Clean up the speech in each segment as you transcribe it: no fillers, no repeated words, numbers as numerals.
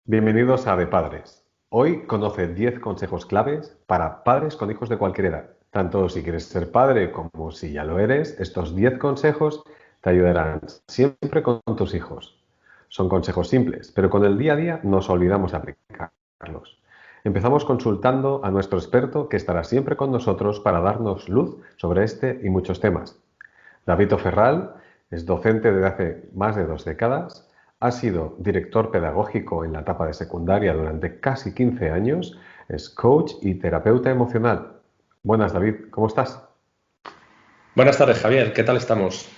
Bienvenidos a De Padres. Hoy conoce 10 consejos claves para padres con hijos de cualquier edad. Tanto si quieres ser padre como si ya lo eres, estos 10 consejos te ayudarán siempre con tus hijos. Son consejos simples, pero con el día a día nos olvidamos de aplicarlos. Empezamos consultando a nuestro experto que estará siempre con nosotros para darnos luz sobre este y muchos temas. David Ferral es docente desde hace más de 2 décadas, ha sido director pedagógico en la etapa de secundaria durante casi 15 años, es coach y terapeuta emocional. Buenas, David, ¿cómo estás? Buenas tardes, Javier. ¿Qué tal estamos?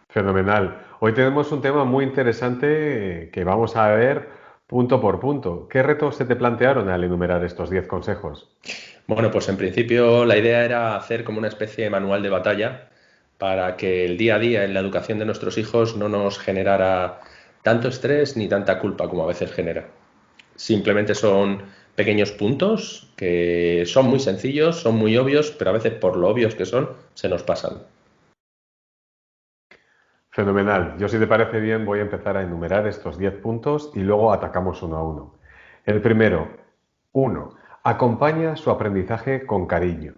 Fenomenal. Hoy tenemos un tema muy interesante que vamos a ver punto por punto. ¿Qué retos se te plantearon al enumerar estos 10 consejos? Bueno, pues en principio la idea era hacer como una especie de manual de batalla para que el día a día en la educación de nuestros hijos no nos generara tanto estrés ni tanta culpa como a veces genera. Simplemente son pequeños puntos que son muy sencillos, son muy obvios, pero a veces por lo obvios que son, se nos pasan. Fenomenal. Yo, si te parece bien, voy a empezar a enumerar estos 10 puntos y luego atacamos uno a uno. El primero, 1. Acompaña su aprendizaje con cariño.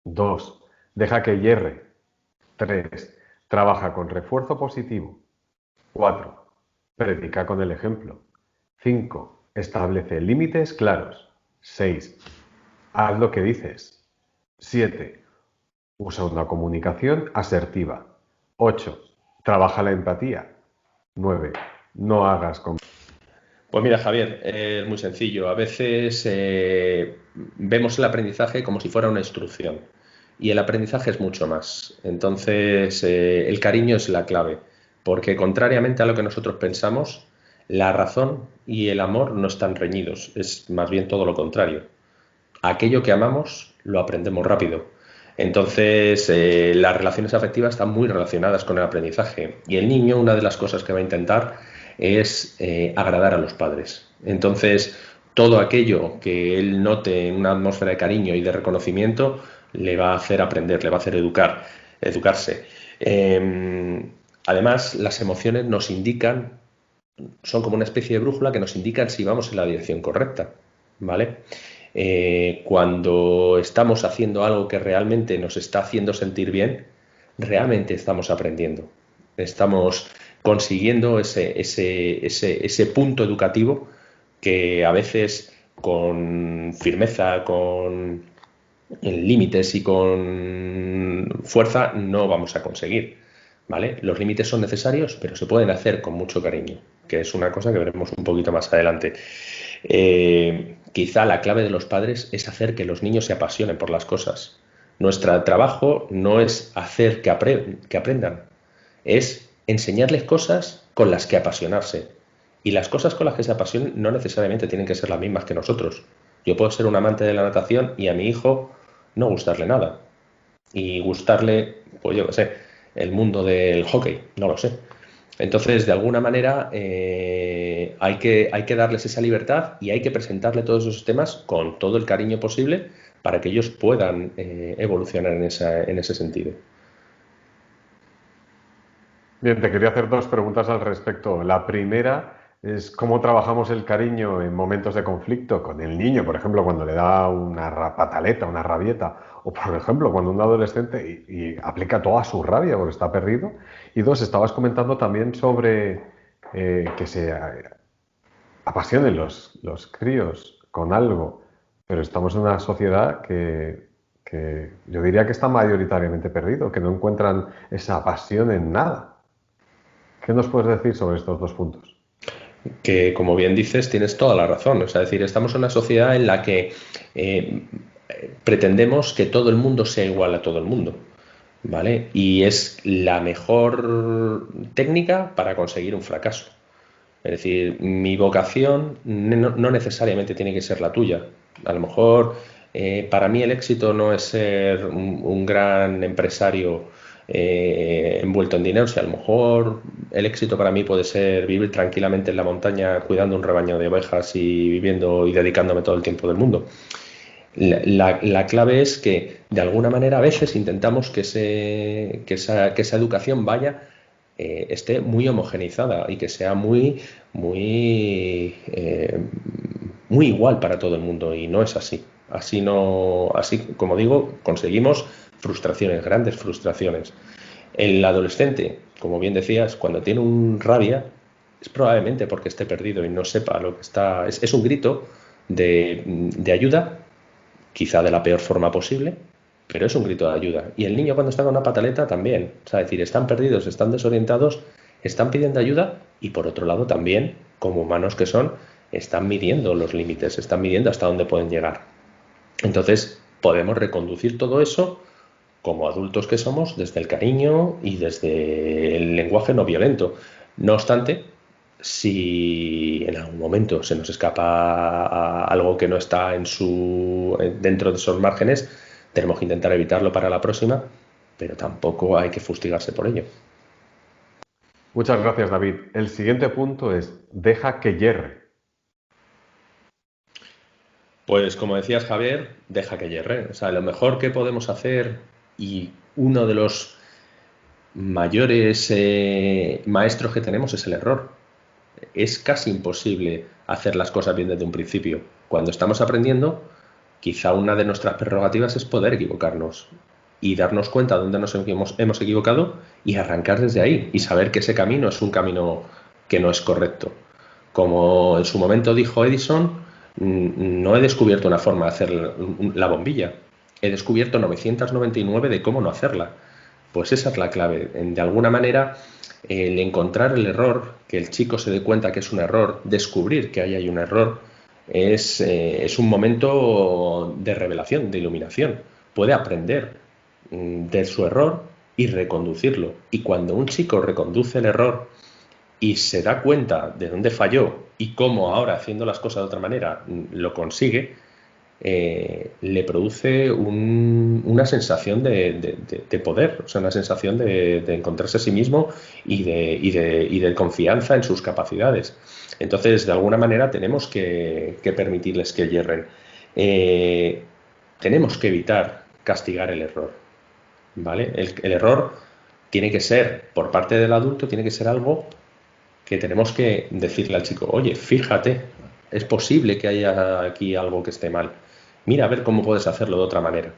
2. Deja que hierre. 3. Trabaja con refuerzo positivo. 4. Predica con el ejemplo. 5. Establece límites claros. 6. Haz lo que dices. 7. Usa una comunicación asertiva. 8. Trabaja la empatía. 9. No hagas con... Pues mira, Javier, es muy sencillo. A veces vemos el aprendizaje como si fuera una instrucción y el aprendizaje es mucho más. Entonces, el cariño es la clave, porque contrariamente a lo que nosotros pensamos, la razón y el amor no están reñidos, es más bien todo lo contrario. Aquello que amamos lo aprendemos rápido. Entonces, las relaciones afectivas están muy relacionadas con el aprendizaje y el niño, una de las cosas que va a intentar es agradar a los padres. Entonces, todo aquello que él note en una atmósfera de cariño y de reconocimiento le va a hacer aprender, le va a hacer educarse. Además, las emociones nos indican, son como una especie de brújula que nos indican si vamos en la dirección correcta, ¿vale? Cuando estamos haciendo algo que realmente nos está haciendo sentir bien, realmente estamos aprendiendo. Estamos consiguiendo ese punto educativo que a veces con firmeza, con límites y con fuerza no vamos a conseguir. ¿Vale? Los límites son necesarios, pero se pueden hacer con mucho cariño, que es una cosa que veremos un poquito más adelante. Quizá la clave de los padres es hacer que los niños se apasionen por las cosas. Nuestro trabajo no es hacer que aprendan, es enseñarles cosas con las que apasionarse. Y las cosas con las que se apasionen no necesariamente tienen que ser las mismas que nosotros. Yo puedo ser un amante de la natación y a mi hijo no gustarle nada. Y gustarle, pues yo qué sé, el mundo del hockey, no lo sé. Entonces, de alguna manera, hay que darles esa libertad y hay que presentarle todos esos temas con todo el cariño posible para que ellos puedan evolucionar en ese sentido. Bien, te quería hacer dos preguntas al respecto. La primera es cómo trabajamos el cariño en momentos de conflicto con el niño, por ejemplo, cuando le da una pataleta, una rabieta, o por ejemplo, cuando un adolescente y aplica toda su rabia porque está perdido. Y dos, estabas comentando también sobre que se apasionen los críos con algo, pero estamos en una sociedad que yo diría que está mayoritariamente perdido, que no encuentran esa pasión en nada. ¿Qué nos puedes decir sobre estos dos puntos? Que, como bien dices, tienes toda la razón. O sea, es decir, estamos en una sociedad en la que eh, pretendemos que todo el mundo sea igual a todo el mundo. ¿Vale? Y es la mejor técnica para conseguir un fracaso. Es decir, mi vocación no necesariamente tiene que ser la tuya. A lo mejor para mí el éxito no es ser un gran empresario envuelto en dinero. O sea, a lo mejor el éxito para mí puede ser vivir tranquilamente en la montaña cuidando un rebaño de ovejas y viviendo y dedicándome todo el tiempo del mundo. La clave es que de alguna manera a veces intentamos que esa educación vaya esté muy homogeneizada y que sea muy igual para todo el mundo, y no es así. Así no, así como digo, conseguimos frustraciones, grandes frustraciones. El adolescente, como bien decías, cuando tiene un rabia, es probablemente porque esté perdido y no sepa lo que está. Es un grito de ayuda, quizá de la peor forma posible, pero es un grito de ayuda. Y el niño cuando está con una pataleta también. O sea, es decir, están perdidos, están desorientados, están pidiendo ayuda y por otro lado también, como humanos que son, están midiendo los límites, están midiendo hasta dónde pueden llegar. Entonces, podemos reconducir todo eso como adultos que somos desde el cariño y desde el lenguaje no violento. No obstante, si en algún momento se nos escapa algo que no está dentro de esos márgenes, tenemos que intentar evitarlo para la próxima, pero tampoco hay que fustigarse por ello. Muchas gracias, David. El siguiente punto es, deja que hierre. Pues como decías, Javier, deja que hierre. O sea, lo mejor que podemos hacer, y uno de los mayores maestros que tenemos, es el error. Es casi imposible hacer las cosas bien desde un principio. Cuando estamos aprendiendo, quizá una de nuestras prerrogativas es poder equivocarnos y darnos cuenta de dónde nos hemos equivocado y arrancar desde ahí y saber que ese camino es un camino que no es correcto. Como en su momento dijo Edison, no he descubierto una forma de hacer la bombilla, he descubierto 999 de cómo no hacerla. Pues esa es la clave. De alguna manera, el encontrar el error, que el chico se dé cuenta que es un error, descubrir que ahí hay un error, es un momento de revelación, de iluminación. Puede aprender de su error y reconducirlo. Y cuando un chico reconduce el error y se da cuenta de dónde falló y cómo ahora, haciendo las cosas de otra manera, lo consigue, le produce una sensación de poder, o sea, una sensación de encontrarse a sí mismo y de confianza en sus capacidades. Entonces, de alguna manera, tenemos que permitirles que yerren. Eh, Tenemos que evitar castigar el error, ¿vale? El error tiene que ser, por parte del adulto, tiene que ser algo que tenemos que decirle al chico: oye, fíjate, es posible que haya aquí algo que esté mal. Mira a ver cómo puedes hacerlo de otra manera,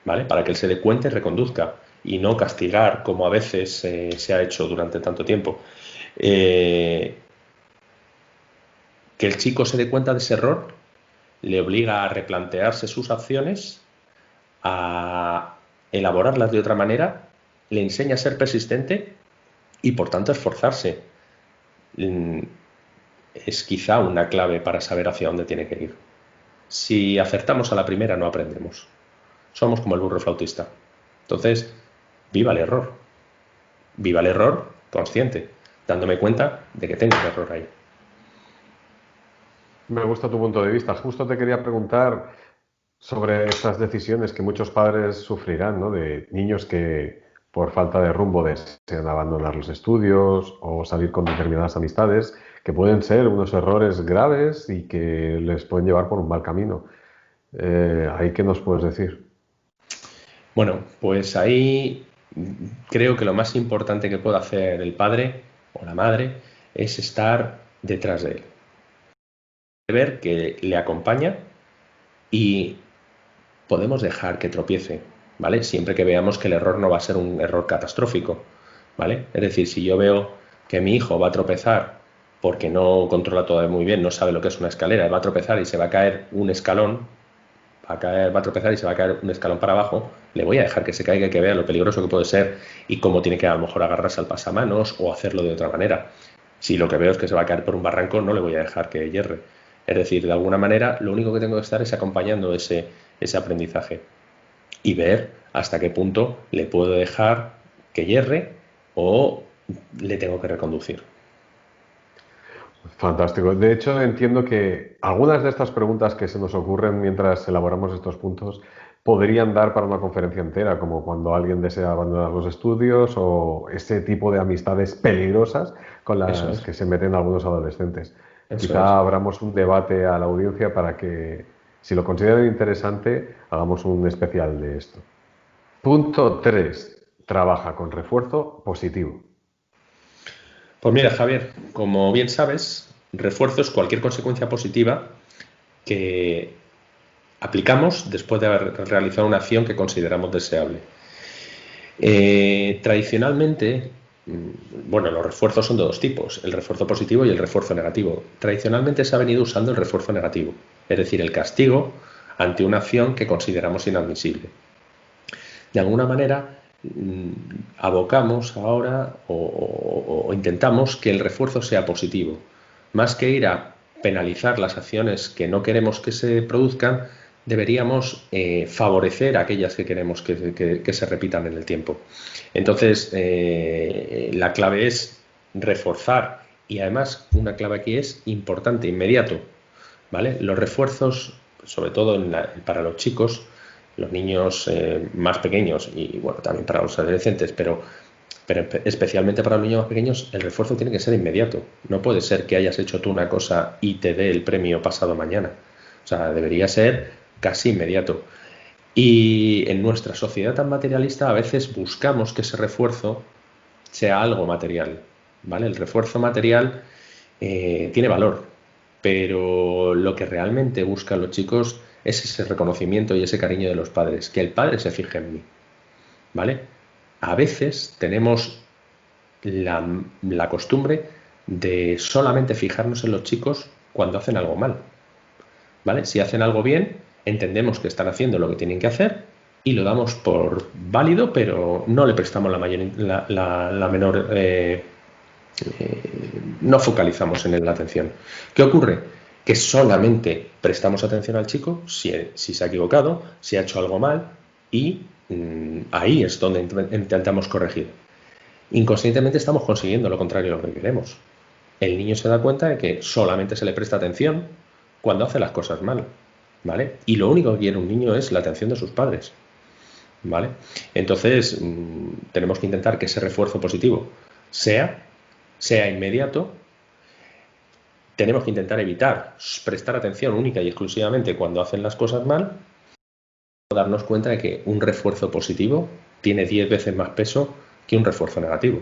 ¿vale? Para que él se dé cuenta y reconduzca, y no castigar como a veces se ha hecho durante tanto tiempo. Eh, que el chico se dé cuenta de ese error le obliga a replantearse sus acciones, a elaborarlas de otra manera, le enseña a ser persistente y por tanto a esforzarse. Es quizá una clave para saber hacia dónde tiene que ir. Si acertamos a la primera, no aprendemos. Somos como el burro flautista. Entonces, viva el error. Viva el error consciente, dándome cuenta de que tengo un error ahí. Me gusta tu punto de vista. Justo te quería preguntar sobre estas decisiones que muchos padres sufrirán, ¿no? De niños que por falta de rumbo desean abandonar los estudios o salir con determinadas amistades, que pueden ser unos errores graves y que les pueden llevar por un mal camino. ¿Ahí qué nos puedes decir? Bueno, pues ahí creo que lo más importante que puede hacer el padre o la madre es estar detrás de él. Ver que le acompaña y podemos dejar que tropiece, ¿vale? Siempre que veamos que el error no va a ser un error catastrófico, ¿vale? Es decir, si yo veo que mi hijo va a tropezar porque no controla todo muy bien, no sabe lo que es una escalera, va a tropezar y se va a caer un escalón, va a tropezar y se va a caer un escalón para abajo, le voy a dejar que se caiga y que vea lo peligroso que puede ser y cómo tiene que a lo mejor agarrarse al pasamanos o hacerlo de otra manera. Si lo que veo es que se va a caer por un barranco, no le voy a dejar que hierre. Es decir, de alguna manera, lo único que tengo que estar es acompañando ese aprendizaje y ver hasta qué punto le puedo dejar que hierre o le tengo que reconducir. Fantástico. De hecho, entiendo que algunas de estas preguntas que se nos ocurren mientras elaboramos estos puntos podrían dar para una conferencia entera, como cuando alguien desea abandonar los estudios o ese tipo de amistades peligrosas con Eso las es, que se meten algunos adolescentes. eso Quizá es. abramos un debate a la audiencia para que, si lo consideran interesante, hagamos un especial de esto. Punto 3. Trabaja con refuerzo positivo. Pues mira, Javier, como bien sabes, refuerzo es cualquier consecuencia positiva que aplicamos después de haber realizado una acción que consideramos deseable. Tradicionalmente, bueno, los refuerzos son de dos tipos, el refuerzo positivo y el refuerzo negativo. Tradicionalmente se ha venido usando el refuerzo negativo, es decir, el castigo ante una acción que consideramos inadmisible. De alguna manera, abocamos ahora o intentamos que el refuerzo sea positivo, más que ir a penalizar las acciones que no queremos que se produzcan, deberíamos favorecer aquellas que queremos que se repitan en el tiempo. Entonces, la clave es reforzar y además una clave aquí es importante, inmediato, ¿vale? Los refuerzos, sobre todo para los chicos, los niños más pequeños y bueno, también para los adolescentes, pero especialmente para los niños más pequeños, el refuerzo tiene que ser inmediato. No puede ser que hayas hecho tú una cosa y te dé el premio pasado mañana. O sea, debería ser casi inmediato. Y en nuestra sociedad tan materialista a veces buscamos que ese refuerzo sea algo material, ¿vale? El refuerzo material tiene valor, pero lo que realmente buscan los chicos es ese reconocimiento y ese cariño de los padres, que el padre se fije en mí, ¿vale? A veces tenemos la costumbre de solamente fijarnos en los chicos cuando hacen algo mal, ¿vale? Si hacen algo bien, entendemos que están haciendo lo que tienen que hacer y lo damos por válido, pero no le prestamos la menor no focalizamos en él la atención. ¿Qué ocurre? Que solamente prestamos atención al chico si se ha equivocado, si ha hecho algo mal y ahí es donde intentamos corregir. Inconscientemente estamos consiguiendo lo contrario de lo que queremos. El niño se da cuenta de que solamente se le presta atención cuando hace las cosas mal, ¿vale? Y lo único que quiere un niño es la atención de sus padres, ¿vale? Entonces, tenemos que intentar que ese refuerzo positivo sea inmediato. Tenemos que intentar evitar prestar atención única y exclusivamente cuando hacen las cosas mal, darnos cuenta de que un refuerzo positivo tiene 10 veces más peso que un refuerzo negativo.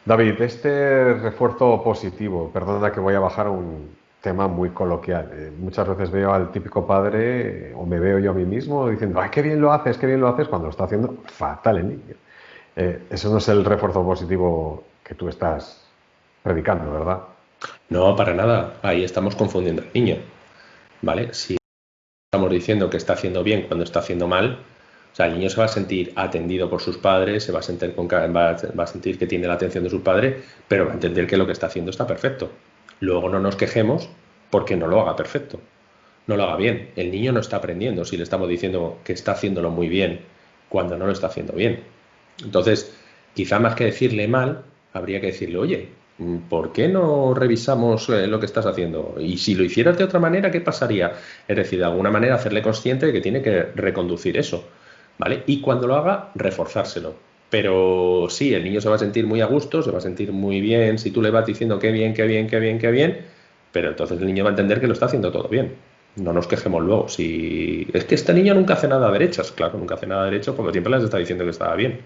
David, este refuerzo positivo, perdona que voy a bajar a un tema muy coloquial. Muchas veces veo al típico padre, o me veo yo a mí mismo, diciendo, ¡ay, qué bien lo haces! Cuando lo está haciendo fatal el niño. Eso no es el refuerzo positivo que tú estás predicando, ¿verdad? No, para nada. Ahí estamos confundiendo al niño, ¿vale? Si estamos diciendo que está haciendo bien cuando está haciendo mal, o sea, el niño se va a sentir atendido por sus padres, se va a sentir, va a sentir que tiene la atención de sus padres, pero va a entender que lo que está haciendo está perfecto. Luego no nos quejemos porque no lo haga perfecto, no lo haga bien. El niño no está aprendiendo si le estamos diciendo que está haciéndolo muy bien cuando no lo está haciendo bien. Entonces, quizá más que decirle mal, habría que decirle, oye, ¿por qué no revisamos lo que estás haciendo? Y si lo hicieras de otra manera, ¿qué pasaría? Es decir, de alguna manera hacerle consciente de que tiene que reconducir eso, ¿vale? Y cuando lo haga, reforzárselo. Pero sí, el niño se va a sentir muy a gusto, se va a sentir muy bien si tú le vas diciendo qué bien, qué bien, qué bien, qué bien, pero entonces el niño va a entender que lo está haciendo todo bien. No nos quejemos luego. Si es que este niño nunca hace nada a derechas, claro, nunca hace nada a derechas porque siempre les está diciendo que estaba bien.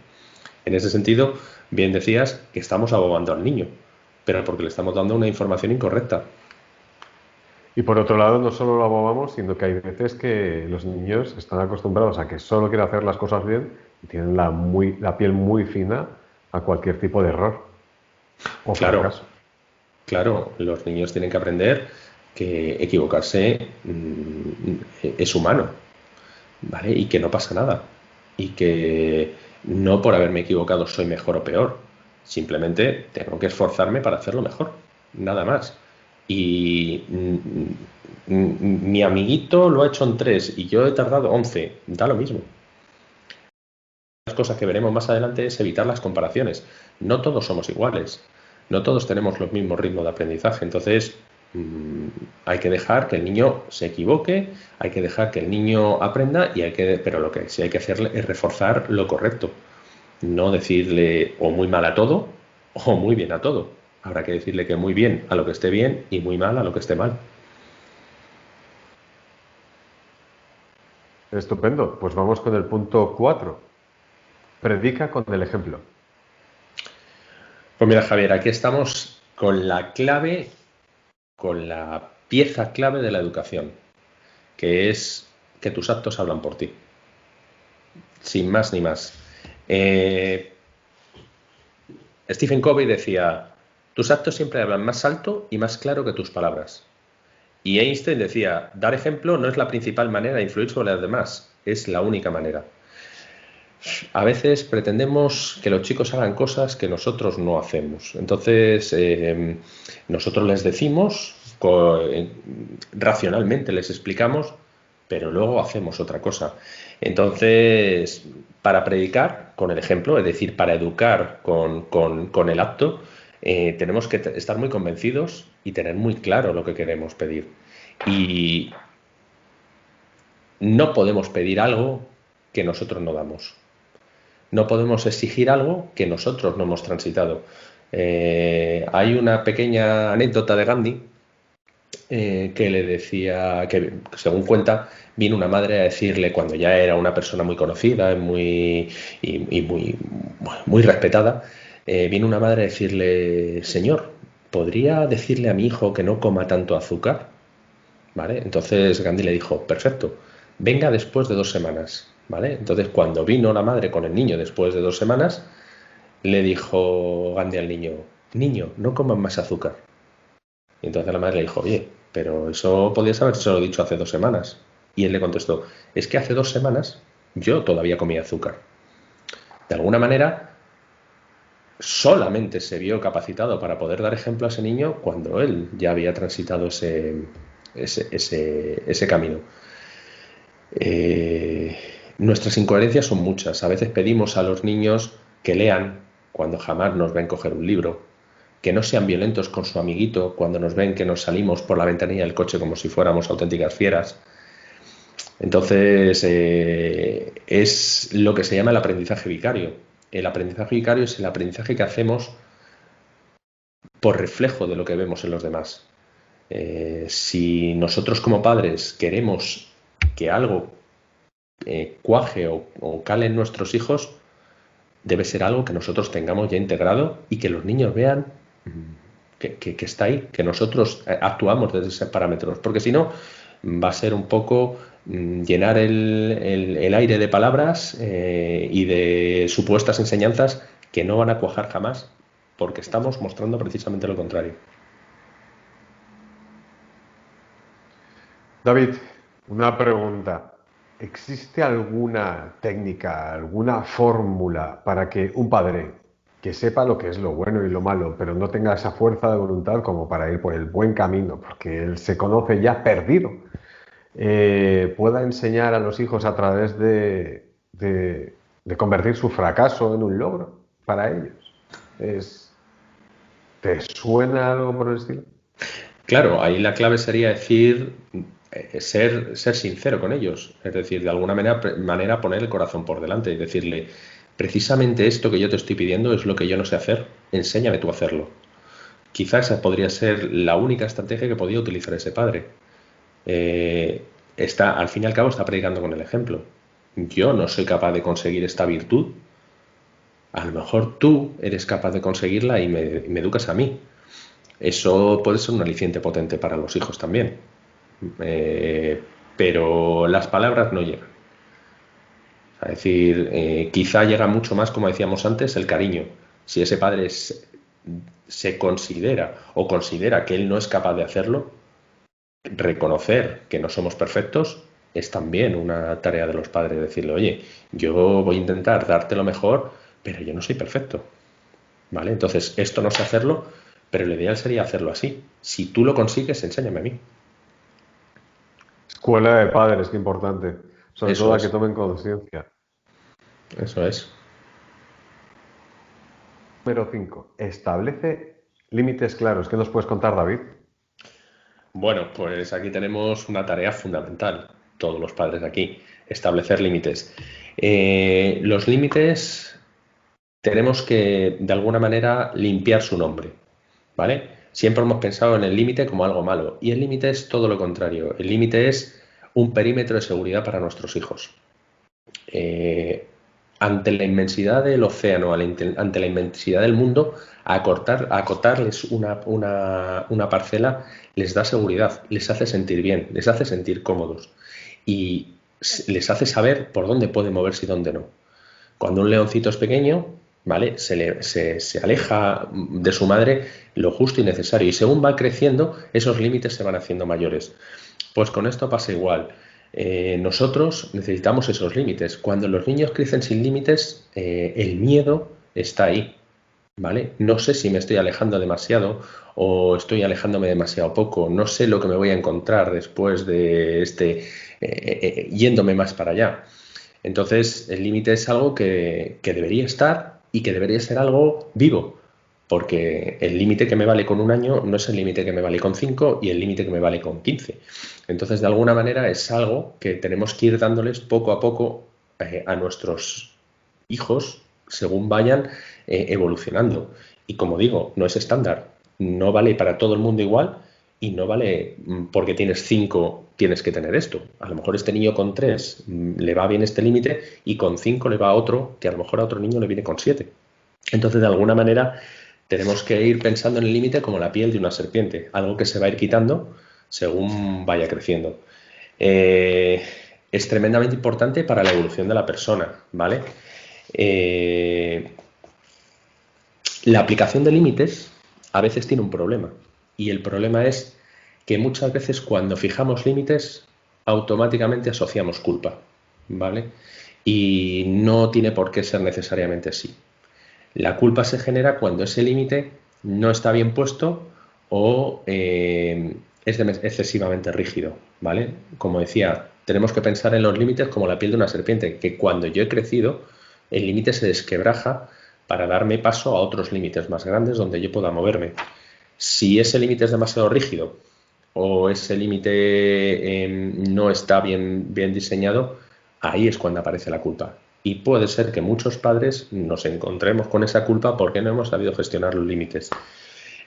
En ese sentido, bien decías que estamos abogando al niño, pero porque le estamos dando una información incorrecta. Y por otro lado, no solo lo abogamos, sino que hay veces que los niños están acostumbrados a que solo quieren hacer las cosas bien y tienen la piel muy fina a cualquier tipo de error o Claro, fracaso. claro, los niños tienen que aprender que equivocarse es humano, ¿vale? Y que no pasa nada. Y que no por haberme equivocado soy mejor o peor. Simplemente tengo que esforzarme para hacerlo mejor. Nada más. Y mi amiguito lo ha hecho en 3 y yo he tardado 11. Da lo mismo. Las cosas que veremos más adelante es evitar las comparaciones. No todos somos iguales. No todos tenemos los mismos ritmos de aprendizaje. Entonces, hay que dejar que el niño se equivoque, hay que dejar que el niño aprenda pero lo que sí hay que hacerle es reforzar lo correcto. No decirle o muy mal a todo o muy bien a todo. Habrá que decirle que muy bien a lo que esté bien y muy mal a lo que esté mal. Estupendo. Pues vamos con el punto 4. Predica con el ejemplo. Pues mira, Javier, aquí estamos con la clave, con la pieza clave de la educación, que es que tus actos hablan por ti, sin más ni más. Stephen Covey decía, tus actos siempre hablan más alto y más claro que tus palabras. Y Einstein decía, dar ejemplo no es la principal manera de influir sobre los demás, es la única manera. A veces pretendemos que los chicos hagan cosas que nosotros no hacemos. Entonces, nosotros les decimos, racionalmente les explicamos, pero luego hacemos otra cosa. Entonces, para predicar con el ejemplo, es decir, para educar con el acto, tenemos que estar muy convencidos y tener muy claro lo que queremos pedir. Y no podemos pedir algo que nosotros no damos. No podemos exigir algo que nosotros no hemos transitado. Hay una pequeña anécdota de Gandhi que le decía, que según cuenta, vino una madre a decirle, cuando ya era una persona muy conocida y muy respetada, vino una madre a decirle, señor, ¿podría decirle a mi hijo que no coma tanto azúcar? ¿Vale? Entonces Gandhi le dijo, perfecto, venga después de 2 semanas, ¿vale? Entonces cuando vino la madre con el niño después de 2 semanas, le dijo Gandhi al niño, niño, no comas más azúcar. Y entonces la madre le dijo, oye, pero eso podías habérselo dicho hace 2 semanas. Y él le contestó, es que hace 2 semanas yo todavía comía azúcar. De alguna manera, solamente se vio capacitado para poder dar ejemplo a ese niño cuando él ya había transitado ese camino. Nuestras incoherencias son muchas. A veces pedimos a los niños que lean cuando jamás nos ven coger un libro, que no sean violentos con su amiguito cuando nos ven que nos salimos por la ventanilla del coche como si fuéramos auténticas fieras. Entonces, es lo que se llama el aprendizaje vicario. El aprendizaje vicario es el aprendizaje que hacemos por reflejo de lo que vemos en los demás. Si nosotros como padres queremos que algo cuaje o cale en nuestros hijos, debe ser algo que nosotros tengamos ya integrado y que los niños vean que está ahí, que nosotros actuamos desde esos parámetros, porque si no va a ser un poco llenar el aire de palabras y de supuestas enseñanzas que no van a cuajar jamás, porque estamos mostrando precisamente lo contrario. David, una pregunta. ¿Existe alguna técnica, alguna fórmula para que un padre que sepa lo que es lo bueno y lo malo, pero no tenga esa fuerza de voluntad como para ir por el buen camino, porque él se conoce ya perdido, pueda enseñar a los hijos a través de convertir su fracaso en un logro para ellos? Es, ¿Te suena algo por el estilo? Claro, ahí la clave sería decir, ser sincero con ellos, es decir, de alguna manera poner el corazón por delante y decirle, precisamente esto que yo te estoy pidiendo es lo que yo no sé hacer, enséñame tú a hacerlo. Quizás esa podría ser la única estrategia que podía utilizar ese padre. Al fin y al cabo está predicando con el ejemplo. Yo no soy capaz de conseguir esta virtud, a lo mejor tú eres capaz de conseguirla y me educas a mí. Eso puede ser un aliciente potente para los hijos también. Pero las palabras no llegan. Es decir, quizá llega mucho más, como decíamos antes, el cariño. Si ese padre se considera o considera que él no es capaz de hacerlo, reconocer que no somos perfectos es también una tarea de los padres. Decirle, oye, yo voy a intentar darte lo mejor, pero yo no soy perfecto. ¿Vale? Entonces, esto no sé hacerlo, pero lo ideal sería hacerlo así. Si tú lo consigues, enséñame a mí. Escuela de padres, qué importante. Sobre Eso todo a que es, tomen conciencia. eso es. Número 5. Establece límites claros. ¿Qué nos puedes contar, David? Bueno, pues aquí tenemos una tarea fundamental, todos los padres aquí, establecer límites. Los límites tenemos que, de alguna manera, limpiar su nombre, ¿vale? Siempre hemos pensado en el límite como algo malo, y el límite es todo lo contrario. El límite es un perímetro de seguridad para nuestros hijos. Eh, ante la inmensidad del océano, ante la inmensidad del mundo, acotarles una parcela les da seguridad, les hace sentir bien, les hace sentir cómodos y les hace saber por dónde puede moverse y dónde no. Cuando un leoncito es pequeño, ¿vale? Se aleja de su madre lo justo y necesario y según va creciendo, esos límites se van haciendo mayores. Pues con esto pasa igual. Nosotros necesitamos esos límites. Cuando los niños crecen sin límites, el miedo está ahí, ¿vale? No sé si me estoy alejando demasiado o estoy alejándome demasiado poco. No sé lo que me voy a encontrar después de yéndome más para allá. Entonces, el límite es algo que debería estar y que debería ser algo vivo, porque el límite que me vale con 1 año no es el límite que me vale con 5 y el límite que me vale con 15. Entonces, de alguna manera es algo que tenemos que ir dándoles poco a poco a nuestros hijos según vayan evolucionando. Y como digo, no es estándar, no vale para todo el mundo igual y no vale porque tienes 5 tienes que tener esto. A lo mejor este niño con 3 le va bien este límite y con 5 le va a otro que a lo mejor a otro niño le viene con 7. Entonces, de alguna manera, tenemos que ir pensando en el límite como la piel de una serpiente, algo que se va a ir quitando según vaya creciendo. Eh, es tremendamente importante para la evolución de la persona, ¿vale? Eh, la aplicación de límites a veces tiene un problema y el problema es que muchas veces cuando fijamos límites automáticamente asociamos culpa, ¿vale? Y no tiene por qué ser necesariamente así. La culpa se genera cuando ese límite no está bien puesto o es excesivamente rígido, ¿vale? Como decía, tenemos que pensar en los límites como la piel de una serpiente, que cuando yo he crecido, el límite se desquebraja para darme paso a otros límites más grandes donde yo pueda moverme. Si ese límite es demasiado rígido o ese límite no está bien diseñado, ahí es cuando aparece la culpa. Y puede ser que muchos padres nos encontremos con esa culpa porque no hemos sabido gestionar los límites.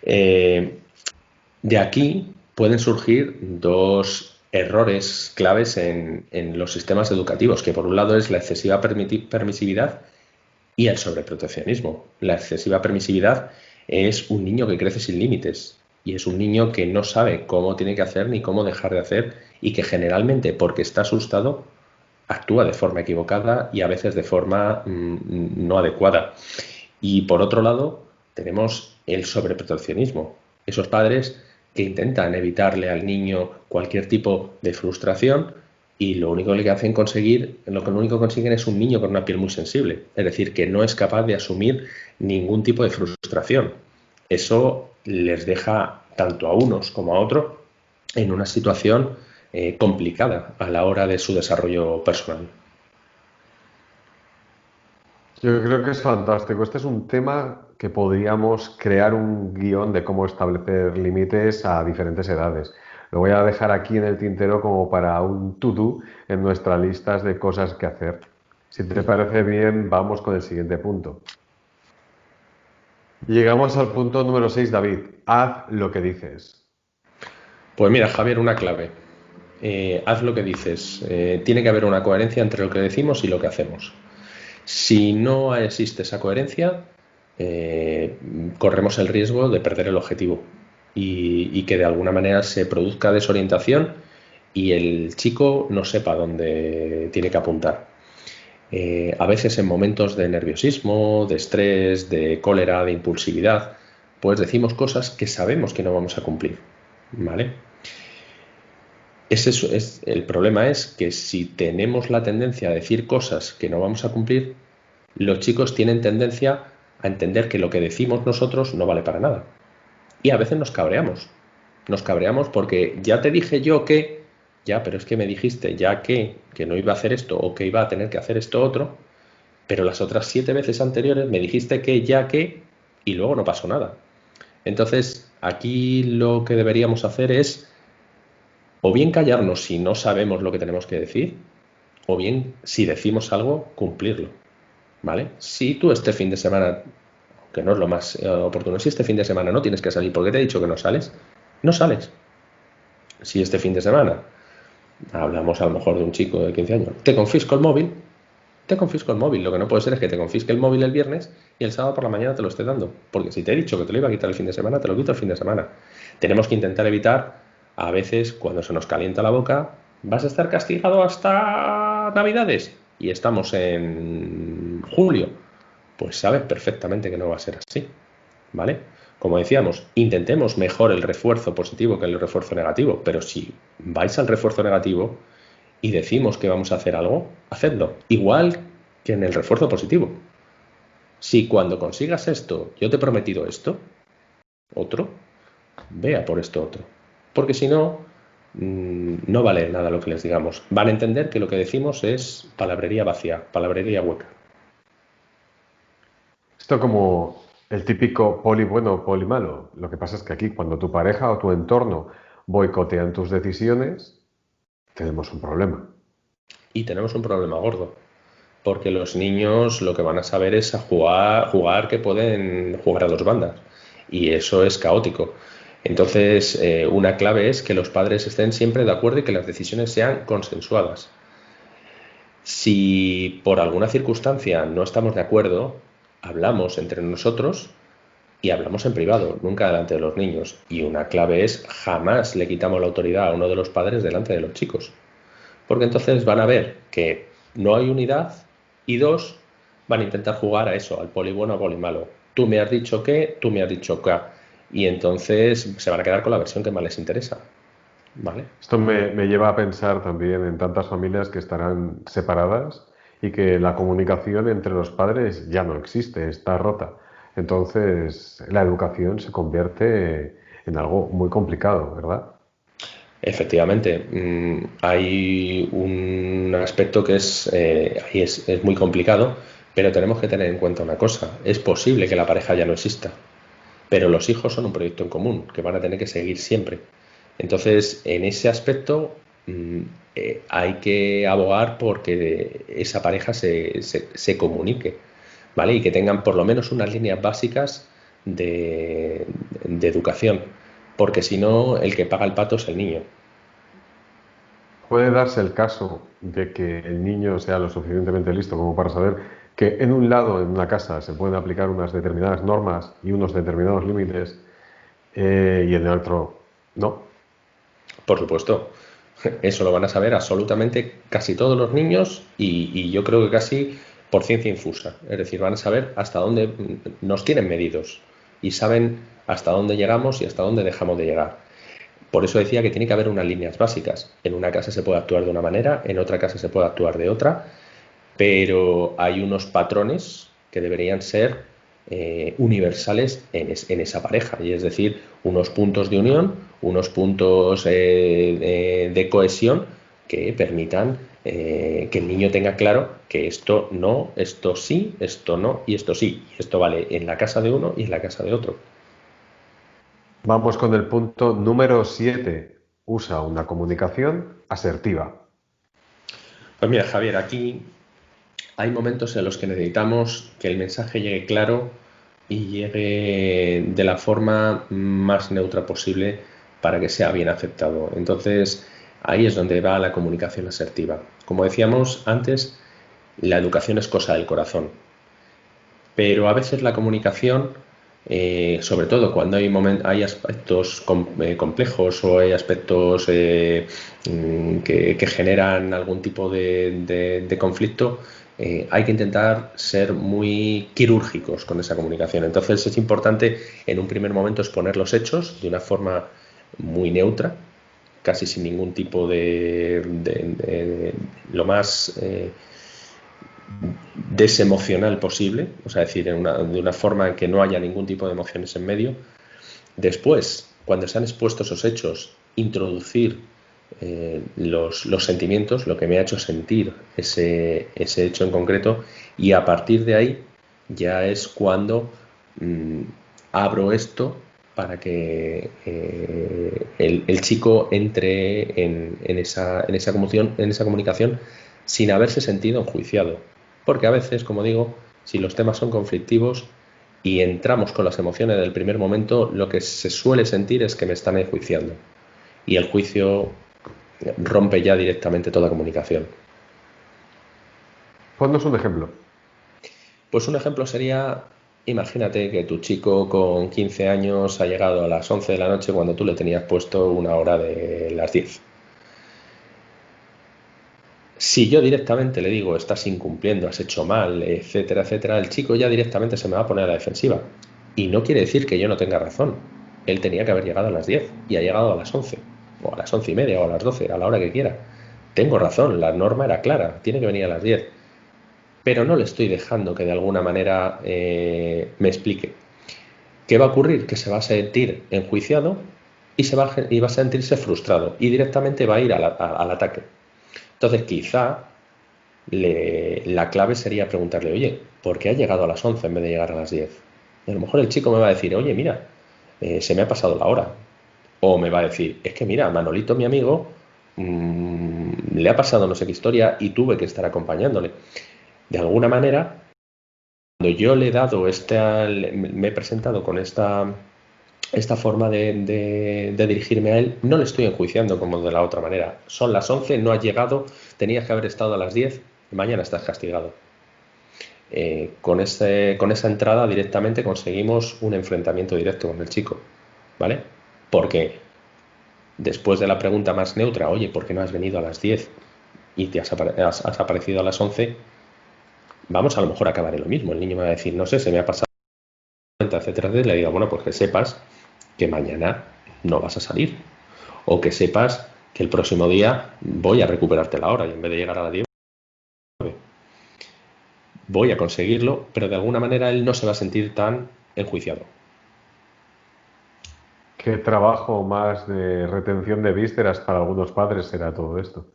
De aquí pueden surgir dos errores claves en los sistemas educativos, que por un lado es la excesiva permisividad y el sobreproteccionismo. La excesiva permisividad es un niño que crece sin límites y es un niño que no sabe cómo tiene que hacer ni cómo dejar de hacer y que generalmente porque está asustado actúa de forma equivocada y a veces de forma no adecuada. Y por otro lado tenemos el sobreproteccionismo. Esos padres que intentan evitarle al niño cualquier tipo de frustración y lo único que hacen conseguir, lo único que consiguen es un niño con una piel muy sensible, es decir, que no es capaz de asumir ningún tipo de frustración. Eso les deja tanto a unos como a otros en una situación complicada a la hora de su desarrollo personal. Yo creo que es fantástico. Este es un tema que podríamos crear un guión de cómo establecer límites a diferentes edades. Lo voy a dejar aquí en el tintero como para un to-do en nuestras listas de cosas que hacer. Si te parece bien, vamos con el siguiente punto. Llegamos al punto número 6, David. Haz lo que dices. Pues mira, Javier, una clave. Haz lo que dices. Tiene que haber una coherencia entre lo que decimos y lo que hacemos. Si no existe esa coherencia, eh, corremos el riesgo de perder el objetivo y que de alguna manera se produzca desorientación y el chico no sepa dónde tiene que apuntar. A veces en momentos de nerviosismo, de estrés, de cólera, de impulsividad, pues decimos cosas que sabemos que no vamos a cumplir, ¿vale? El problema es que si tenemos la tendencia a decir cosas que no vamos a cumplir, los chicos tienen tendencia a entender que lo que decimos nosotros no vale para nada. Y a veces nos cabreamos. Nos cabreamos porque ya te dije yo que, ya, pero es que me dijiste ya que no iba a hacer esto o que iba a tener que hacer esto otro, pero las otras 7 veces anteriores me dijiste que ya que y luego no pasó nada. Entonces, aquí lo que deberíamos hacer es o bien callarnos si no sabemos lo que tenemos que decir, o bien si decimos algo, cumplirlo. ¿Vale? Si tú este fin de semana, que no es lo más oportuno, si este fin de semana no tienes que salir porque te he dicho que no sales, no sales. Si este fin de semana hablamos a lo mejor de un chico de 15 años, te confisco el móvil, te confisco el móvil. Lo que no puede ser es que te confisque el móvil el viernes y el sábado por la mañana te lo esté dando. Porque si te he dicho que te lo iba a quitar el fin de semana, te lo quito el fin de semana. Tenemos que intentar evitar, a veces, cuando se nos calienta la boca, vas a estar castigado hasta Navidades. Y estamos en julio. Pues sabes perfectamente que no va a ser así. ¿Vale? Como decíamos, intentemos mejor el refuerzo positivo que el refuerzo negativo, pero si vais al refuerzo negativo y decimos que vamos a hacer algo, hacedlo. Igual que en el refuerzo positivo. Si cuando consigas esto, yo te he prometido esto, otro, vea por esto otro. Porque si no, no vale nada lo que les digamos. Van a entender que lo que decimos es palabrería vacía, palabrería hueca. Esto como el típico poli bueno, poli malo. Lo que pasa es que aquí, cuando tu pareja o tu entorno boicotean tus decisiones, tenemos un problema. Y tenemos un problema gordo. Porque los niños lo que van a saber es a jugar que pueden jugar a dos bandas. Y eso es caótico. Entonces, una clave es que los padres estén siempre de acuerdo y que las decisiones sean consensuadas. Si por alguna circunstancia no estamos de acuerdo, hablamos entre nosotros y hablamos en privado, nunca delante de los niños. Y una clave es jamás le quitamos la autoridad a uno de los padres delante de los chicos. Porque entonces van a ver que no hay unidad y dos, van a intentar jugar a eso, al poli bueno o poli malo. Tú me has dicho que, tú me has dicho que. Y entonces se van a quedar con la versión que más les interesa. ¿Vale? Esto me lleva a pensar también en tantas familias que estarán separadas y que la comunicación entre los padres ya no existe, está rota. Entonces, la educación se convierte en algo muy complicado, ¿verdad? Efectivamente, hay un aspecto que ahí es muy complicado, pero tenemos que tener en cuenta una cosa. Es posible que la pareja ya no exista, pero los hijos son un proyecto en común que van a tener que seguir siempre. Entonces, en ese aspecto, hay que abogar porque esa pareja se comunique, ¿vale? Y que tengan por lo menos unas líneas básicas de educación, porque si no, el que paga el pato es el niño. Puede darse el caso de que el niño sea lo suficientemente listo como para saber que en un lado, en una casa, se pueden aplicar unas determinadas normas y unos determinados límites y en el otro no. Por supuesto, eso lo van a saber absolutamente casi todos los niños y yo creo que casi por ciencia infusa. Es decir, van a saber hasta dónde nos tienen medidos y saben hasta dónde llegamos y hasta dónde dejamos de llegar. Por eso decía que tiene que haber unas líneas básicas. En una casa se puede actuar de una manera, en otra casa se puede actuar de otra, pero hay unos patrones que deberían ser universales en esa pareja, y es decir, unos puntos de unión, unos puntos de cohesión que permitan que el niño tenga claro que esto no, esto sí, esto no y esto sí. Y esto vale en la casa de uno y en la casa de otro. Vamos con el punto número 7. Usa una comunicación asertiva. Pues mira, Javier, aquí hay momentos en los que necesitamos que el mensaje llegue claro y llegue de la forma más neutra posible para que sea bien aceptado. Entonces, ahí es donde va la comunicación asertiva. Como decíamos antes, la educación es cosa del corazón, pero a veces la comunicación, sobre todo cuando hay aspectos complejos o hay aspectos que generan algún tipo de conflicto, hay que intentar ser muy quirúrgicos con esa comunicación. Entonces es importante en un primer momento exponer los hechos de una forma muy neutra, casi sin ningún tipo lo más desemocional posible, o sea, decir, de una forma en que no haya ningún tipo de emociones en medio. Después, cuando se han expuesto esos hechos, introducir los sentimientos, lo que me ha hecho sentir ese hecho en concreto, y a partir de ahí ya es cuando abro esto para que el chico entre en esa comunicación sin haberse sentido enjuiciado. Porque a veces, como digo, si los temas son conflictivos y entramos con las emociones del primer momento, lo que se suele sentir es que me están enjuiciando. Y el juicio rompe ya directamente toda comunicación. Ponnos un ejemplo. Pues un ejemplo sería, imagínate que tu chico con 15 años ha llegado a las 11 de la noche cuando tú le tenías puesto una hora de las 10. Si yo directamente le digo, estás incumpliendo, has hecho mal, etcétera, etcétera, el chico ya directamente se me va a poner a la defensiva. Y no quiere decir que yo no tenga razón. Él tenía que haber llegado a las 10 y ha llegado a las 11, o a las 11:30, o a las 12, a la hora que quiera. Tengo razón, la norma era clara, tiene que venir a las 10. Pero no le estoy dejando que de alguna manera me explique. ¿Qué va a ocurrir? Que se va a sentir enjuiciado y va a sentirse frustrado y directamente va a ir al ataque. Entonces, quizá la clave sería preguntarle, oye, ¿por qué ha llegado a las 11 en vez de llegar a las 10? Y a lo mejor el chico me va a decir, oye, mira, se me ha pasado la hora. O me va a decir, es que mira, Manolito, mi amigo, le ha pasado no sé qué historia y tuve que estar acompañándole. De alguna manera, cuando yo le he dado me he presentado con esta forma de dirigirme a él, no le estoy enjuiciando como de la otra manera. Son las 11, no has llegado, tenías que haber estado a las 10, mañana estás castigado. Con esa entrada directamente conseguimos un enfrentamiento directo con el chico, ¿vale? Porque después de la pregunta más neutra, oye, ¿por qué no has venido a las 10 y has aparecido a las 11? Vamos a lo mejor a acabar en lo mismo. El niño me va a decir, no sé, se me ha pasado, etcétera, etcétera. Le digo, bueno, pues que sepas que mañana no vas a salir. O que sepas que el próximo día voy a recuperarte la hora y en vez de llegar a las 10, voy a conseguirlo, pero de alguna manera él no se va a sentir tan enjuiciado. ¿Qué trabajo más de retención de vísceras para algunos padres será todo esto?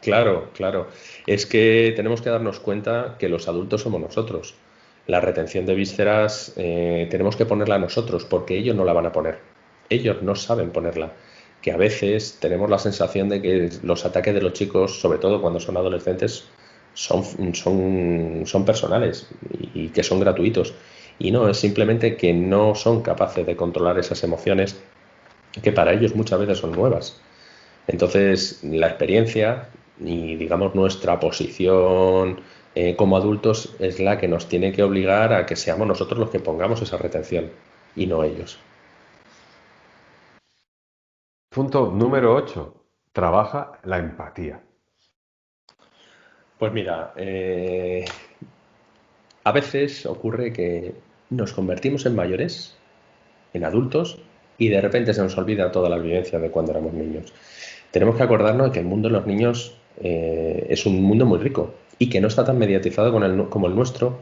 Claro, claro. Es que tenemos que darnos cuenta que los adultos somos nosotros. La retención de vísceras tenemos que ponerla nosotros porque ellos no la van a poner. Ellos no saben ponerla. Que a veces tenemos la sensación de que los ataques de los chicos, sobre todo cuando son adolescentes, son personales y que son gratuitos. Y no, es simplemente que no son capaces de controlar esas emociones que para ellos muchas veces son nuevas. Entonces, la experiencia y, digamos, nuestra posición como adultos es la que nos tiene que obligar a que seamos nosotros los que pongamos esa retención y no ellos. Punto número 8. Trabaja la empatía. Pues mira, a veces ocurre que nos convertimos en mayores, en adultos, y de repente se nos olvida todas las vivencias de cuando éramos niños. Tenemos que acordarnos de que el mundo de los niños es un mundo muy rico y que no está tan mediatizado como el nuestro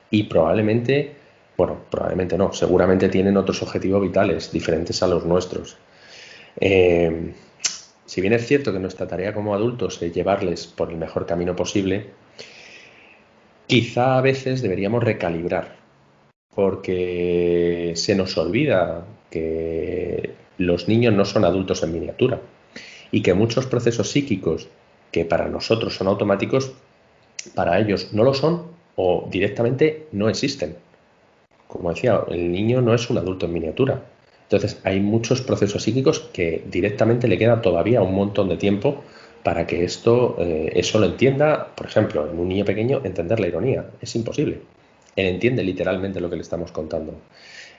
y probablemente, bueno, probablemente no, seguramente tienen otros objetivos vitales diferentes a los nuestros. Eh, si bien es cierto que nuestra tarea como adultos es llevarles por el mejor camino posible, quizá a veces deberíamos recalibrar porque se nos olvida que los niños no son adultos en miniatura y que muchos procesos psíquicos que para nosotros son automáticos, para ellos no lo son o directamente no existen. Como decía, el niño no es un adulto en miniatura. Entonces hay muchos procesos psíquicos que directamente le queda todavía un montón de tiempo para que eso lo entienda. Por ejemplo, en un niño pequeño entender la ironía es imposible. Él entiende literalmente lo que le estamos contando.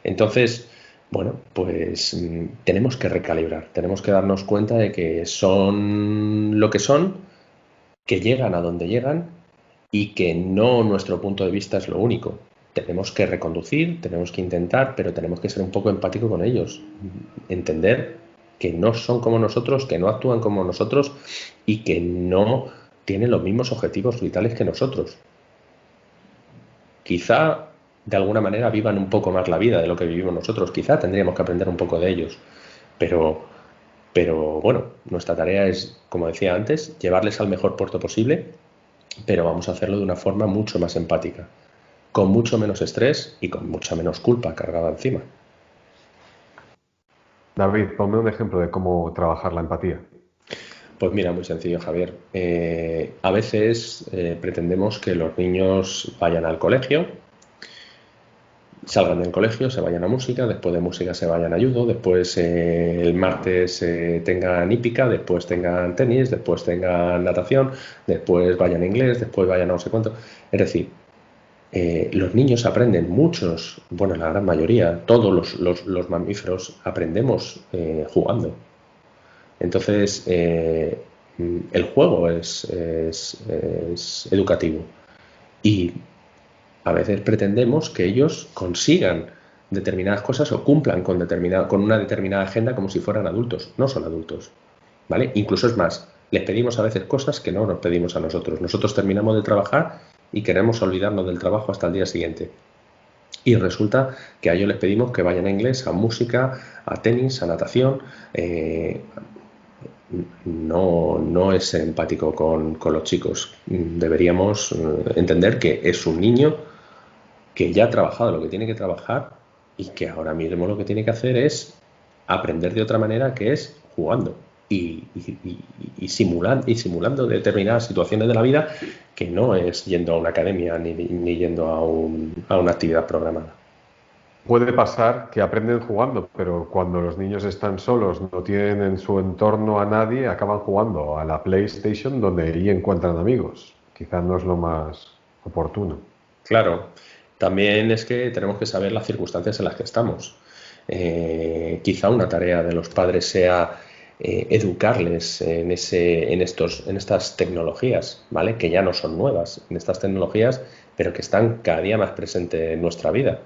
Entonces, bueno, pues tenemos que recalibrar, tenemos que darnos cuenta de que son lo que son, que llegan a donde llegan y que no nuestro punto de vista es lo único. Tenemos que reconducir, tenemos que intentar, pero tenemos que ser un poco empáticos con ellos, entender que no son como nosotros, que no actúan como nosotros y que no tienen los mismos objetivos vitales que nosotros. Quizá de alguna manera vivan un poco más la vida de lo que vivimos nosotros, quizá tendríamos que aprender un poco de ellos, pero, pero bueno, nuestra tarea es, como decía antes, llevarles al mejor puerto posible, pero vamos a hacerlo de una forma mucho más empática, con mucho menos estrés y con mucha menos culpa cargada encima. David, ponme un ejemplo de cómo trabajar la empatía. Pues mira, muy sencillo, Javier. A veces pretendemos que los niños vayan al colegio, salgan del colegio, se vayan a música, después de música se vayan a judo, después el martes tengan hípica, después tengan tenis, después tengan natación, después vayan a inglés, después vayan a no sé cuánto. Es decir, los niños aprenden, muchos, bueno, la gran mayoría, todos los mamíferos aprendemos jugando. Entonces, el juego es educativo y a veces pretendemos que ellos consigan determinadas cosas o cumplan con una determinada agenda como si fueran adultos. No son adultos, ¿vale? Incluso es más, les pedimos a veces cosas que no nos pedimos a nosotros. Nosotros terminamos de trabajar y queremos olvidarnos del trabajo hasta el día siguiente. Y resulta que a ellos les pedimos que vayan a inglés, a música, a tenis, a natación. No es empático con los chicos. Deberíamos entender que es un niño que ya ha trabajado lo que tiene que trabajar y que ahora mismo lo que tiene que hacer es aprender de otra manera, que es jugando y simulando determinadas situaciones de la vida, que no es yendo a una academia ni yendo a una actividad programada. Puede pasar que aprenden jugando, pero cuando los niños están solos, no tienen en su entorno a nadie, acaban jugando a la PlayStation donde allí encuentran amigos. Quizás no es lo más oportuno. Claro, también es que tenemos que saber las circunstancias en las que estamos. Quizá una tarea de los padres sea educarles en estas tecnologías, ¿vale? Que ya no son nuevas, en estas tecnologías, pero que están cada día más presentes en nuestra vida.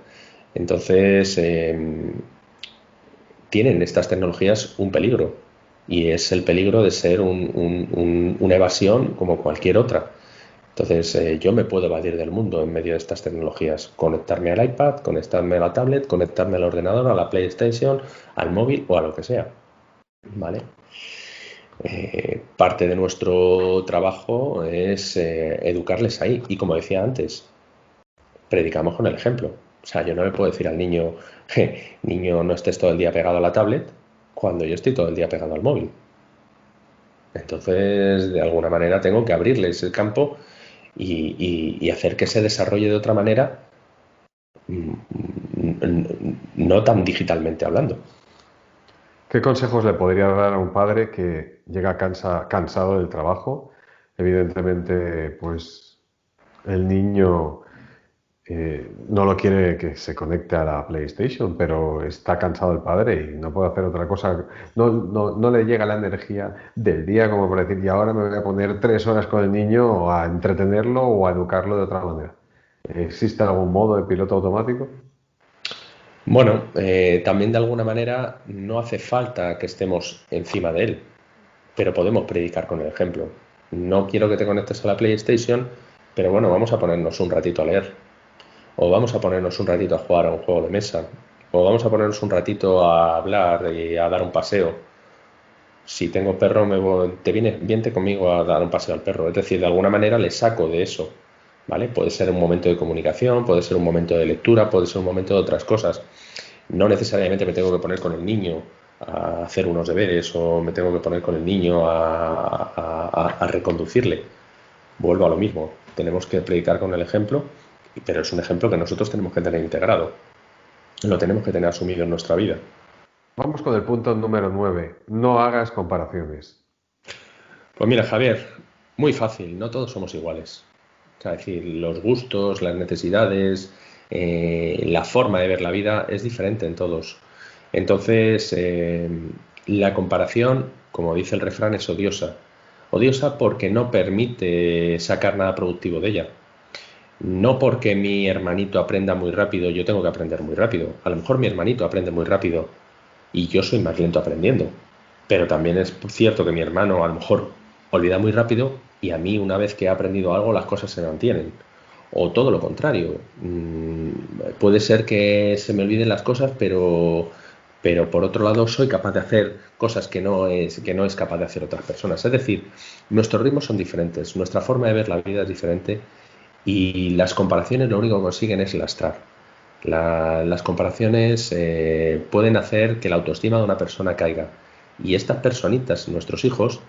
Entonces, tienen estas tecnologías un peligro, y es el peligro de ser una evasión como cualquier otra. Entonces, yo me puedo evadir del mundo en medio de estas tecnologías, conectarme al iPad, conectarme a la tablet, conectarme al ordenador, a la PlayStation, al móvil o a lo que sea, ¿vale? Parte de nuestro trabajo es educarles ahí, y como decía antes, predicamos con el ejemplo. O sea, yo no le puedo decir al niño, niño, no estés todo el día pegado a la tablet, cuando yo estoy todo el día pegado al móvil. Entonces, de alguna manera tengo que abrirles el campo y hacer que se desarrolle de otra manera, no tan digitalmente hablando. ¿Qué consejos le podría dar a un padre que llega cansado del trabajo? Evidentemente, pues el niño no lo quiere que se conecte a la PlayStation, pero está cansado el padre y no puede hacer otra cosa. No le llega la energía del día como para decir, y ahora me voy a poner 3 horas con el niño a entretenerlo o a educarlo de otra manera. ¿Existe algún modo de piloto automático? Bueno, también de alguna manera no hace falta que estemos encima de él, pero podemos predicar con el ejemplo. No quiero que te conectes a la PlayStation, pero bueno, vamos a ponernos un ratito a leer, o vamos a ponernos un ratito a jugar a un juego de mesa, o vamos a ponernos un ratito a hablar y a dar un paseo. Si tengo perro, vente conmigo a dar un paseo al perro. Es decir, de alguna manera le saco de eso, ¿vale? Puede ser un momento de comunicación, puede ser un momento de lectura, puede ser un momento de otras cosas. No necesariamente me tengo que poner con el niño a hacer unos deberes o me tengo que poner con el niño a reconducirle. Vuelvo a lo mismo. Tenemos que predicar con el ejemplo, pero es un ejemplo que nosotros tenemos que tener integrado. Lo tenemos que tener asumido en nuestra vida. Vamos con el punto número 9. No hagas comparaciones. Pues mira, Javier, muy fácil, no todos somos iguales. O sea, es decir, los gustos, las necesidades, la forma de ver la vida es diferente en todos. Entonces, la comparación, como dice el refrán, es odiosa. Odiosa porque no permite sacar nada productivo de ella. No porque mi hermanito aprenda muy rápido, yo tengo que aprender muy rápido. A lo mejor mi hermanito aprende muy rápido y yo soy más lento aprendiendo. Pero también es cierto que mi hermano a lo mejor olvida muy rápido y a mí una vez que he aprendido algo las cosas se mantienen. O todo lo contrario. Puede ser que se me olviden las cosas, pero por otro lado soy capaz de hacer cosas que no es capaz de hacer otras personas. Es decir, nuestros ritmos son diferentes, nuestra forma de ver la vida es diferente y las comparaciones lo único que consiguen es lastrar. Las comparaciones pueden hacer que la autoestima de una persona caiga. Y estas personitas, nuestros hijos,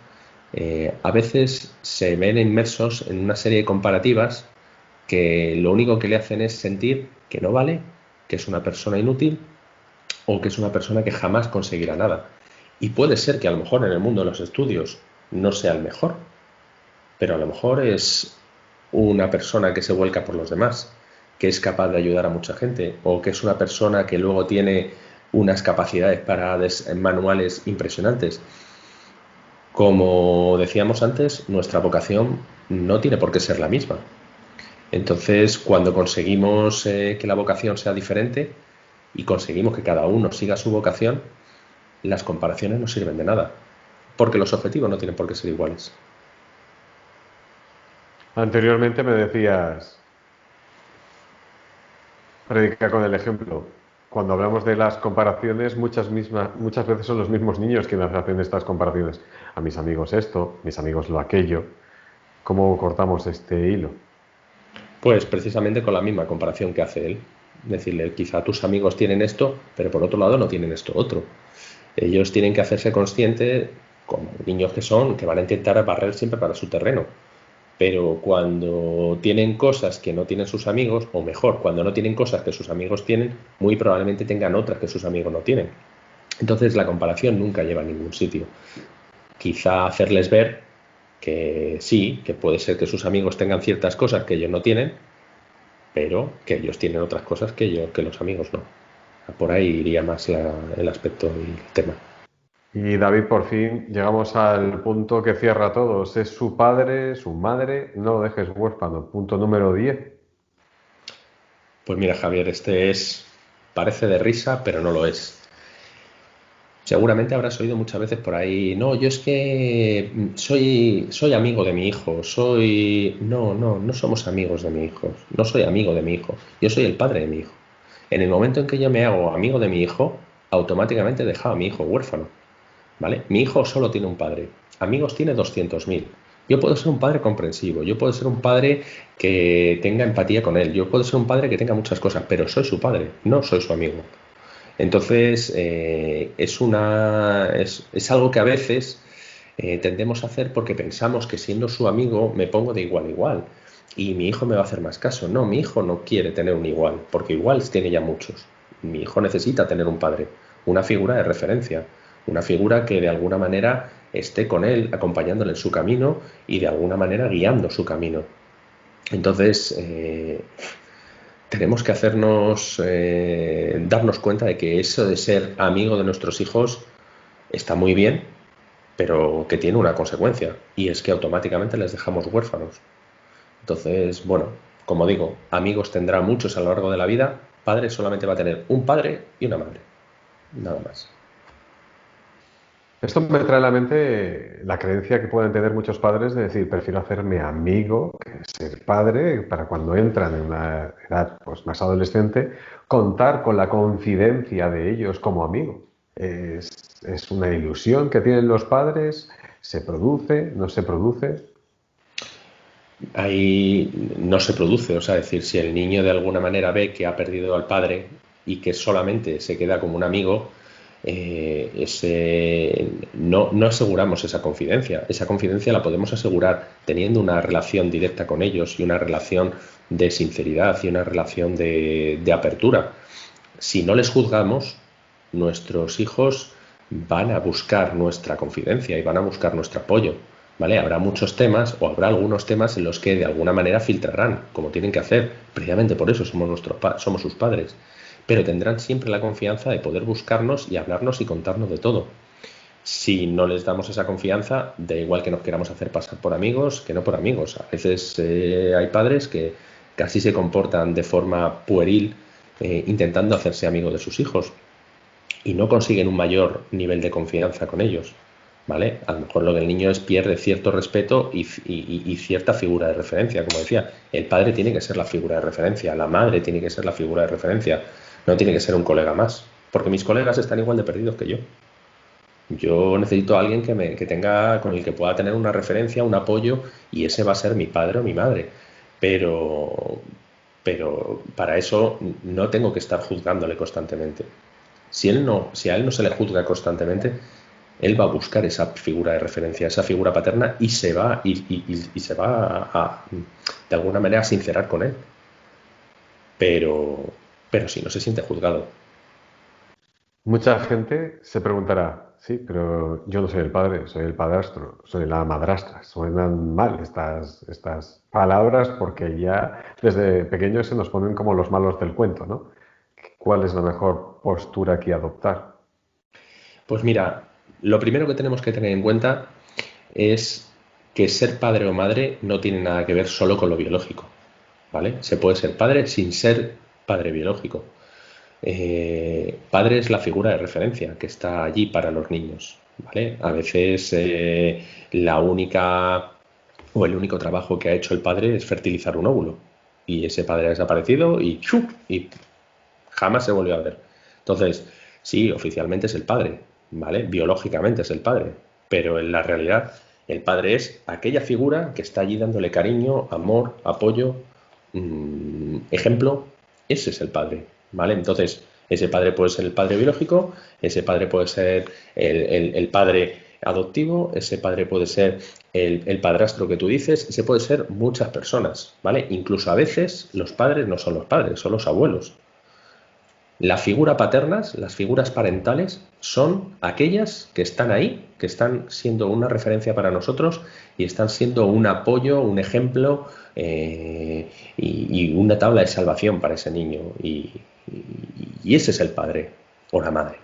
a veces se ven inmersos en una serie de comparativas que lo único que le hacen es sentir que no vale, que es una persona inútil o que es una persona que jamás conseguirá nada. Y puede ser que a lo mejor en el mundo de los estudios no sea el mejor, pero a lo mejor es una persona que se vuelca por los demás, que es capaz de ayudar a mucha gente, o que es una persona que luego tiene unas capacidades manuales impresionantes. Como decíamos antes, nuestra vocación no tiene por qué ser la misma. Entonces, cuando conseguimos que la vocación sea diferente y conseguimos que cada uno siga su vocación, las comparaciones no sirven de nada, porque los objetivos no tienen por qué ser iguales. Anteriormente me decías, predica con el ejemplo. Cuando hablamos de las comparaciones, muchas veces son los mismos niños quienes hacen estas comparaciones. A mis amigos esto, mis amigos lo aquello. ¿Cómo cortamos este hilo? Pues precisamente con la misma comparación que hace él. Decirle, quizá tus amigos tienen esto, pero por otro lado no tienen esto otro. Ellos tienen que hacerse conscientes, como niños que son, que van a intentar barrer siempre para su terreno. Pero cuando tienen cosas que no tienen sus amigos, o mejor, cuando no tienen cosas que sus amigos tienen, muy probablemente tengan otras que sus amigos no tienen. Entonces la comparación nunca lleva a ningún sitio. Quizá hacerles ver que sí, que puede ser que sus amigos tengan ciertas cosas que ellos no tienen, pero que ellos tienen otras cosas que los amigos no. Por ahí iría más el aspecto y el tema. Y David, por fin llegamos al punto que cierra a todos. Es su padre, su madre, no lo dejes huérfano. Punto número 10. Pues mira, Javier, parece de risa, pero no lo es. Seguramente habrás oído muchas veces por ahí, no, yo es que soy amigo de mi hijo, no somos amigos de mi hijo, no soy amigo de mi hijo, yo soy el padre de mi hijo. En el momento en que yo me hago amigo de mi hijo, automáticamente he dejado a mi hijo huérfano, ¿vale? Mi hijo solo tiene un padre, amigos tiene 200.000. Yo puedo ser un padre comprensivo, yo puedo ser un padre que tenga empatía con él, yo puedo ser un padre que tenga muchas cosas, pero soy su padre, no soy su amigo. Entonces, es algo que a veces tendemos a hacer porque pensamos que siendo su amigo me pongo de igual a igual y mi hijo me va a hacer más caso. No, mi hijo no quiere tener un igual, porque igual tiene ya muchos. Mi hijo necesita tener un padre, una figura de referencia, una figura que de alguna manera esté con él, acompañándole en su camino y de alguna manera guiando su camino. Entonces, tenemos que darnos cuenta de que eso de ser amigo de nuestros hijos está muy bien, pero que tiene una consecuencia, y es que automáticamente les dejamos huérfanos. Entonces, bueno, como digo, amigos tendrá muchos a lo largo de la vida, padre solamente va a tener un padre y una madre, nada más. Esto me trae a la mente la creencia que pueden tener muchos padres de decir, prefiero hacerme amigo que ser padre para cuando entran en una edad pues, más adolescente, contar con la confidencia de ellos como amigo. Es una ilusión que tienen los padres, se produce, no se produce. Ahí no se produce, o sea, es decir, si el niño de alguna manera ve que ha perdido al padre y que solamente se queda como un amigo, no aseguramos esa confidencia. Esa confidencia la podemos asegurar teniendo una relación directa con ellos y una relación de sinceridad y una relación de apertura. Si no les juzgamos, nuestros hijos van a buscar nuestra confidencia y van a buscar nuestro apoyo. ¿Vale? Habrá muchos temas o habrá algunos temas en los que de alguna manera filtrarán, como tienen que hacer. Precisamente por eso somos sus padres. Pero tendrán siempre la confianza de poder buscarnos y hablarnos y contarnos de todo. Si no les damos esa confianza, da igual que nos queramos hacer pasar por amigos que no por amigos. A veces hay padres que casi se comportan de forma pueril intentando hacerse amigos de sus hijos y no consiguen un mayor nivel de confianza con ellos. ¿Vale? A lo mejor lo que el niño pierde cierto respeto y cierta figura de referencia. Como decía, el padre tiene que ser la figura de referencia, la madre tiene que ser la figura de referencia, no tiene que ser un colega más, porque mis colegas están igual de perdidos que yo. Yo necesito a alguien que tenga, con el que pueda tener una referencia, un apoyo, y ese va a ser mi padre o mi madre. Pero, pero para eso no tengo que estar juzgándole constantemente. Si a él no se le juzga constantemente, él va a buscar esa figura de referencia, esa figura paterna y se va de alguna manera a sincerar con él. Pero, pero si no se siente juzgado. Mucha gente se preguntará, sí, pero yo no soy el padre, soy el padrastro, soy la madrastra. Suenan mal estas palabras porque ya desde pequeños se nos ponen como los malos del cuento, ¿no? ¿Cuál es la mejor postura aquí a adoptar? Pues mira, lo primero que tenemos que tener en cuenta es que ser padre o madre no tiene nada que ver solo con lo biológico, ¿vale? Se puede ser padre sin ser padre biológico. Padre es la figura de referencia que está allí para los niños, ¿vale? A veces la única o el único trabajo que ha hecho el padre es fertilizar un óvulo y ese padre ha desaparecido y ¡chup! Y jamás se volvió a ver. Entonces, sí, oficialmente es el padre, ¿vale? Biológicamente es el padre, pero en la realidad el padre es aquella figura que está allí dándole cariño, amor, apoyo, ejemplo, ese es el padre, ¿vale? Entonces, ese padre puede ser el padre biológico, ese padre puede ser el padre adoptivo, ese padre puede ser el padrastro que tú dices, ese puede ser muchas personas, ¿vale? Incluso a veces los padres no son los padres, son los abuelos. La figura paternas, las figuras parentales, son aquellas que están ahí, que están siendo una referencia para nosotros y están siendo un apoyo, un ejemplo y una tabla de salvación para ese niño. Y ese es el padre o la madre.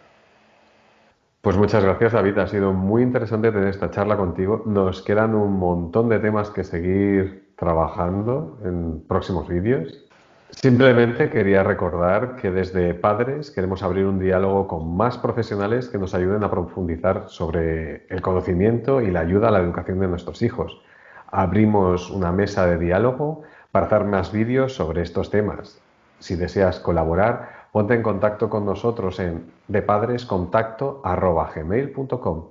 Pues muchas gracias, David. Ha sido muy interesante tener esta charla contigo. Nos quedan un montón de temas que seguir trabajando en próximos vídeos. Simplemente quería recordar que desde Padres queremos abrir un diálogo con más profesionales que nos ayuden a profundizar sobre el conocimiento y la ayuda a la educación de nuestros hijos. Abrimos una mesa de diálogo para hacer más vídeos sobre estos temas. Si deseas colaborar, ponte en contacto con nosotros en depadrescontacto@gmail.com.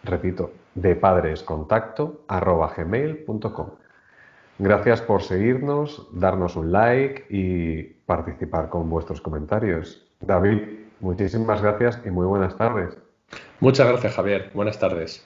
Repito, depadrescontacto@gmail.com. Gracias por seguirnos, darnos un like y participar con vuestros comentarios. David, muchísimas gracias y muy buenas tardes. Muchas gracias, Javier. Buenas tardes.